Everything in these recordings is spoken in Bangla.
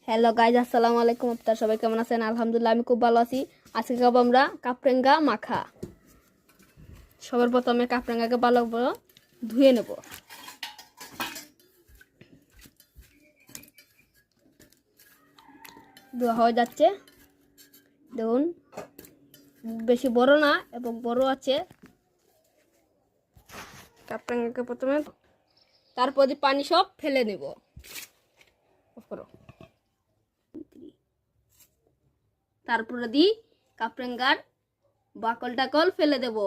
হ্যালো গাইজ, আসসালামু আলাইকুম। আপনারা সবাই কেমন আছেন? আলহামদুলিল্লাহ, আমি খুব ভালো আছি। আজকে খাবো আমরা কাপড়েঙ্গা মাখা। সবার প্রথমে কাপড়েঙ্গাকে ভালো করে ধুয়ে নেব। ধোয়া হয়ে যাচ্ছে, দেখুন বেশি বড় না এবং বড় আছে। কাপড়েঙ্গাকে প্রথমে তারপর পানি সব ফেলে নেব। তারপরে দিই কাপড়েঙ্গার বাকল টাকল ফেলে দেব।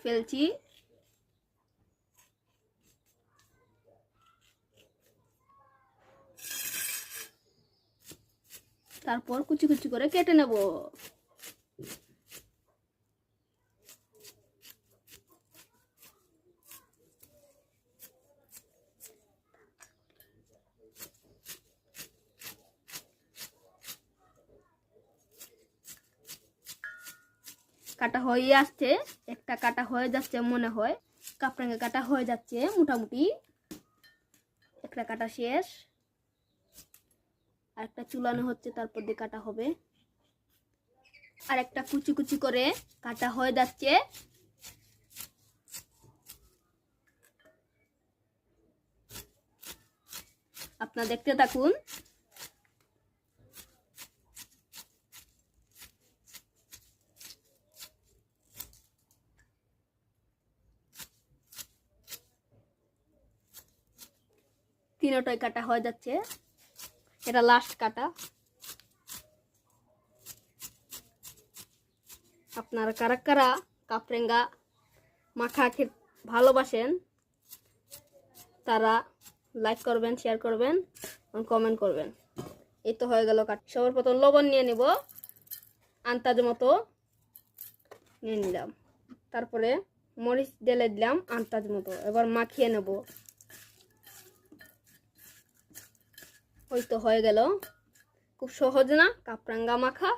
ফেলছি। তারপর কুচি কুচি করে কেটে নেব। কাটা হয়ে আসছে, একটা কাটা হয়ে যাচ্ছে মনে হয়। কাপড়েঙ্গা কাটা হয়ে যাচ্ছে মোটামুটি। একটা কাটা শেষ, আর একটা চুলানো হচ্ছে, তারপর দিয়ে কাটা হবে। আর একটা কুচি কুচি করে কাটা হয়ে যাচ্ছে। আপনারা দেখতে থাকুন। তিনটাই কাটা হয়ে যাচ্ছে, এটা লাস্ট কাটা। আপনারা কারা কারা কাপড়েঙ্গা মাখা খেতে ভালোবাসেন তারা লাইক করবেন, শেয়ার করবেন, কমেন্ট করবেন। এই তো হয়ে গেল কাট। সবার প্রথম লবণ নিয়ে নিব, আন্দাজ মতো নিয়ে নিলাম। তারপরে মরিচ ঢেলে দিলাম আন্দাজ মতো। এবার মাখিয়ে নেব। ওই তো হয়ে গেল। খুব সহজ না কাপড়েঙ্গা মাখা?